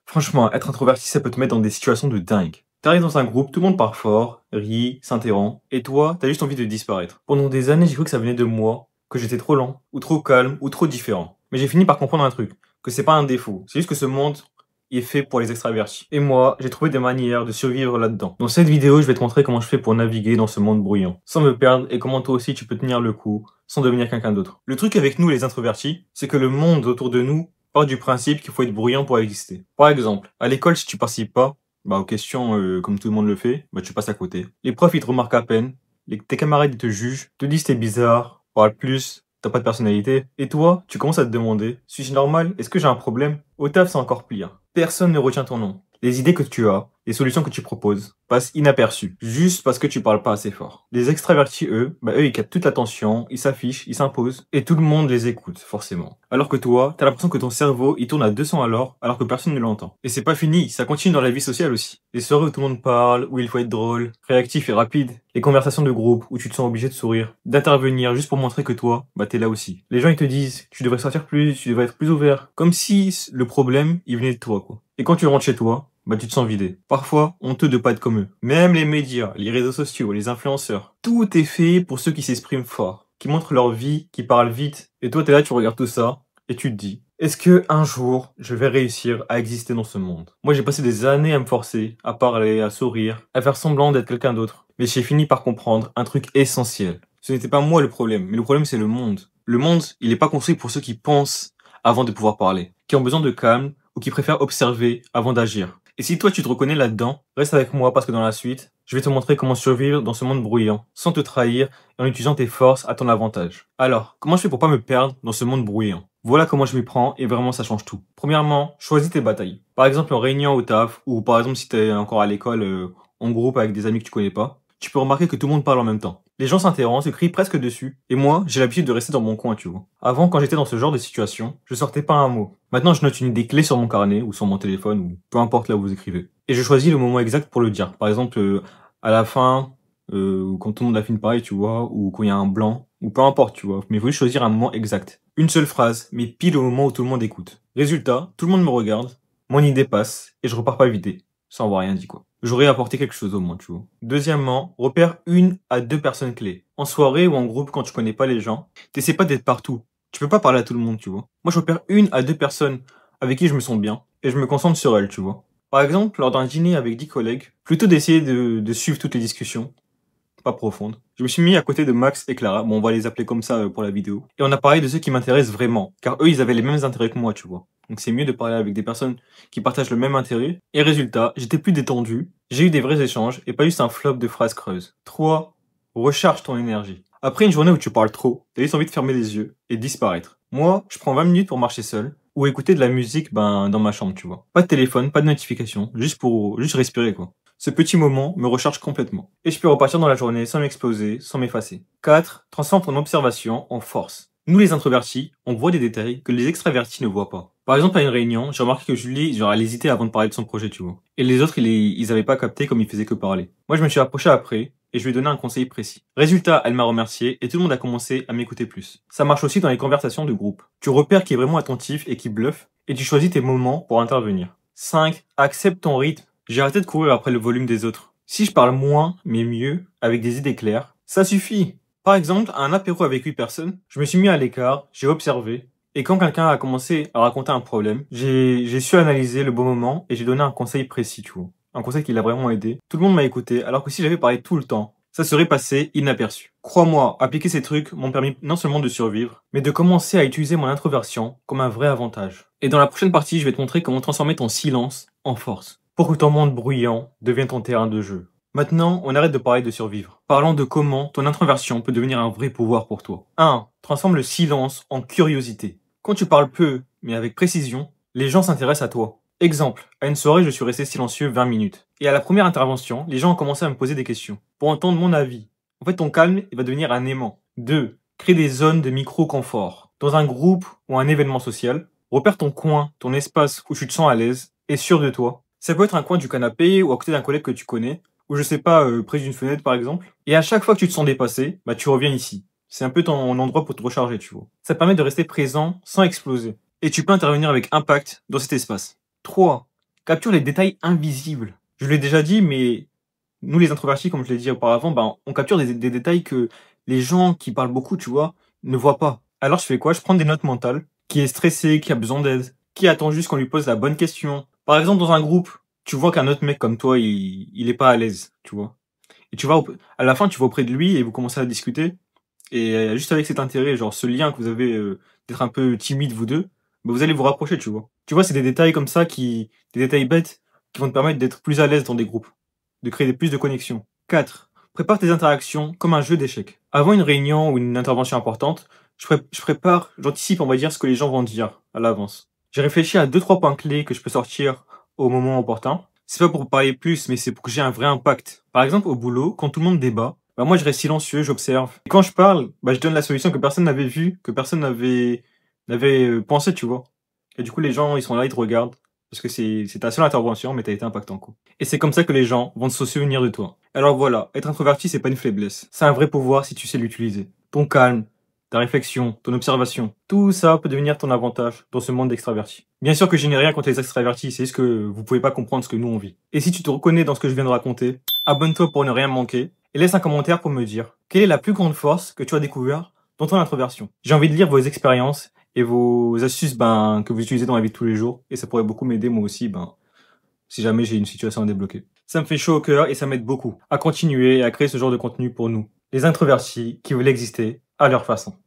Franchement, être introverti, ça peut te mettre dans des situations de dingue. T'arrives dans un groupe, tout le monde parle fort, rit, s'interrompt, et toi, t'as juste envie de disparaître. Pendant des années, j'ai cru que ça venait de moi, que j'étais trop lent, ou trop calme, ou trop différent. Mais j'ai fini par comprendre un truc, que c'est pas un défaut, c'est juste que ce monde est fait pour les extravertis. Et moi, j'ai trouvé des manières de survivre là-dedans. Dans cette vidéo, je vais te montrer comment je fais pour naviguer dans ce monde bruyant, sans me perdre, et comment toi aussi tu peux tenir le coup, sans devenir quelqu'un d'autre. Le truc avec nous, les introvertis, c'est que le monde autour de nous part du principe qu'il faut être bruyant pour exister. Par exemple, à l'école, si tu participes pas, aux questions, comme tout le monde le fait, tu passes à côté. Les profs, ils te remarquent à peine. Tes camarades, ils te jugent, te disent t'es bizarre, parle plus, t'as pas de personnalité. Et toi, tu commences à te demander, suis-je normal? Est-ce que j'ai un problème? Au taf, c'est encore pire. Personne ne retient ton nom. Les idées que tu as, les solutions que tu proposes, passent inaperçues, juste parce que tu parles pas assez fort. Les extravertis, eux, ils captent toute l'attention, ils s'affichent, ils s'imposent, et tout le monde les écoute, forcément. Alors que toi, t'as l'impression que ton cerveau, il tourne à 200 à l'heure, alors que personne ne l'entend. Et c'est pas fini, ça continue dans la vie sociale aussi. Les soirées où tout le monde parle, où il faut être drôle, réactif et rapide. Les conversations de groupe, où tu te sens obligé de sourire, d'intervenir juste pour montrer que toi, t'es là aussi. Les gens, ils te disent, tu devrais sortir plus, tu devrais être plus ouvert. Comme si le problème, il venait de toi, quoi. Et quand tu rentres chez toi, tu te sens vidé. Parfois, honteux de pas être comme eux. Même les médias, les réseaux sociaux, les influenceurs, tout est fait pour ceux qui s'expriment fort, qui montrent leur vie, qui parlent vite. Et toi, t'es là, tu regardes tout ça, et tu te dis, est-ce que un jour, je vais réussir à exister dans ce monde? Moi, j'ai passé des années à me forcer, à parler, à sourire, à faire semblant d'être quelqu'un d'autre. Mais j'ai fini par comprendre un truc essentiel. Ce n'était pas moi le problème, mais le problème c'est le monde. Le monde, il n'est pas construit pour ceux qui pensent avant de pouvoir parler, qui ont besoin de calme ou qui préfèrent observer avant d'agir. Et si toi tu te reconnais là-dedans, reste avec moi parce que dans la suite, je vais te montrer comment survivre dans ce monde bruyant, sans te trahir et en utilisant tes forces à ton avantage. Alors, comment je fais pour pas me perdre dans ce monde bruyant? Voilà comment je m'y prends et vraiment ça change tout. Premièrement, choisis tes batailles. Par exemple en réunion au taf, ou par exemple si t'es encore à l'école en groupe avec des amis que tu connais pas, tu peux remarquer que tout le monde parle en même temps. Les gens s'interrompent, se crient presque dessus. Et moi, j'ai l'habitude de rester dans mon coin, tu vois. Avant, quand j'étais dans ce genre de situation, je sortais pas un mot. Maintenant, je note une idée clé sur mon carnet, ou sur mon téléphone, ou peu importe là où vous écrivez. Et je choisis le moment exact pour le dire. Par exemple, à la fin, ou quand tout le monde a fini pareil, tu vois, ou quand il y a un blanc, ou peu importe, tu vois. Mais il faut juste choisir un moment exact. Une seule phrase, mais pile au moment où tout le monde écoute. Résultat, tout le monde me regarde, mon idée passe, et je repars pas vidé. Sans avoir rien dit, quoi. J'aurais apporté quelque chose au moins, tu vois. Deuxièmement, repère 1 à 2 personnes clés. En soirée ou en groupe, quand tu connais pas les gens, t'essaies pas d'être partout. Tu peux pas parler à tout le monde, tu vois. Moi, je repère 1 à 2 personnes avec qui je me sens bien, et je me concentre sur elles, tu vois. Par exemple, lors d'un dîner avec 10 collègues, plutôt d'essayer de suivre toutes les discussions, pas profondes, je me suis mis à côté de Max et Clara, bon, on va les appeler comme ça pour la vidéo, et on a parlé de ceux qui m'intéressent vraiment, car eux, ils avaient les mêmes intérêts que moi, tu vois. Donc c'est mieux de parler avec des personnes qui partagent le même intérêt. Et résultat, j'étais plus détendu, j'ai eu des vrais échanges et pas juste un flop de phrases creuses. 3. Recharge ton énergie. Après une journée où tu parles trop, t'as juste envie de fermer les yeux et disparaître. Moi, je prends 20 minutes pour marcher seul ou écouter de la musique dans ma chambre, tu vois. Pas de téléphone, pas de notification, juste respirer quoi. Ce petit moment me recharge complètement. Et je peux repartir dans la journée sans m'exploser, sans m'effacer. 4. Transforme ton observation en force. Nous les introvertis, on voit des détails que les extravertis ne voient pas. Par exemple, à une réunion, j'ai remarqué que Julie, elle hésitait avant de parler de son projet, tu vois. Et les autres, ils avaient pas capté comme ils faisaient que parler. Moi, je me suis approché après, et je lui ai donné un conseil précis. Résultat, elle m'a remercié, et tout le monde a commencé à m'écouter plus. Ça marche aussi dans les conversations de groupe. Tu repères qui est vraiment attentif et qui bluffe, et tu choisis tes moments pour intervenir. 5. Accepte ton rythme. J'ai arrêté de courir après le volume des autres. Si je parle moins, mais mieux, avec des idées claires, ça suffit. Par exemple, à un apéro avec 8 personnes, je me suis mis à l'écart, j'ai observé, et quand quelqu'un a commencé à raconter un problème, j'ai su analyser le bon moment et j'ai donné un conseil précis, tu vois. Un conseil qui l'a vraiment aidé. Tout le monde m'a écouté, alors que si j'avais parlé tout le temps, ça serait passé inaperçu. Crois-moi, appliquer ces trucs m'ont permis non seulement de survivre, mais de commencer à utiliser mon introversion comme un vrai avantage. Et dans la prochaine partie, je vais te montrer comment transformer ton silence en force, pour que ton monde bruyant devienne ton terrain de jeu. Maintenant, on arrête de parler de survivre. Parlons de comment ton introversion peut devenir un vrai pouvoir pour toi. 1. Transforme le silence en curiosité. Quand tu parles peu, mais avec précision, les gens s'intéressent à toi. Exemple, à une soirée, je suis resté silencieux 20 minutes. Et à la première intervention, les gens ont commencé à me poser des questions, pour entendre mon avis. En fait, ton calme, il va devenir un aimant. 2. Crée des zones de micro-confort. Dans un groupe ou un événement social, repère ton coin, ton espace où tu te sens à l'aise et sûr de toi. Ça peut être un coin du canapé ou à côté d'un collègue que tu connais, ou je sais pas, près d'une fenêtre par exemple. Et à chaque fois que tu te sens dépassé, tu reviens ici. C'est un peu ton endroit pour te recharger, tu vois. Ça permet de rester présent sans exploser. Et tu peux intervenir avec impact dans cet espace. 3. Capture les détails invisibles. Je l'ai déjà dit, mais nous les introvertis, comme je l'ai dit auparavant, ben, on capture des détails que les gens qui parlent beaucoup, tu vois, ne voient pas. Alors je fais quoi? Je prends des notes mentales. Qui est stressé, qui a besoin d'aide, qui attend juste qu'on lui pose la bonne question. Par exemple, dans un groupe, tu vois qu'un autre mec comme toi, il est pas à l'aise, tu vois. Et tu vas, à la fin, tu vas auprès de lui et vous commencez à discuter. Et juste avec cet intérêt, genre ce lien que vous avez d'être un peu timide vous deux, bah, vous allez vous rapprocher, tu vois. Tu vois, c'est des détails comme ça des détails bêtes qui vont te permettre d'être plus à l'aise dans des groupes, de créer plus de connexions. 4. Prépare tes interactions comme un jeu d'échecs. Avant une réunion ou une intervention importante, je prépare, j'anticipe, on va dire, ce que les gens vont dire à l'avance. J'ai réfléchi à 2-3 points clés que je peux sortir au moment opportun. C'est pas pour parler plus, mais c'est pour que j'ai un vrai impact. Par exemple, au boulot, quand tout le monde débat, bah moi je reste silencieux, j'observe. Et quand je parle, bah je donne la solution que personne n'avait vue, que personne n'avait pensé, tu vois. Et du coup, les gens, ils sont là, ils te regardent. Parce que c'est ta seule intervention, mais t'as été impactant, quoi. Et c'est comme ça que les gens vont se souvenir de toi. Alors voilà, être introverti, c'est pas une faiblesse. C'est un vrai pouvoir si tu sais l'utiliser. Ton calme, ta réflexion, ton observation, tout ça peut devenir ton avantage dans ce monde d'extravertis. Bien sûr que je n'ai rien contre les extravertis, c'est juste que vous pouvez pas comprendre ce que nous on vit. Et si tu te reconnais dans ce que je viens de raconter, abonne-toi pour ne rien manquer et laisse un commentaire pour me dire quelle est la plus grande force que tu as découvert dans ton introversion. J'ai envie de lire vos expériences et vos astuces que vous utilisez dans la vie de tous les jours et ça pourrait beaucoup m'aider moi aussi si jamais j'ai une situation à débloquer. Ça me fait chaud au cœur et ça m'aide beaucoup à continuer et à créer ce genre de contenu pour nous, les introvertis qui veulent exister à leur façon.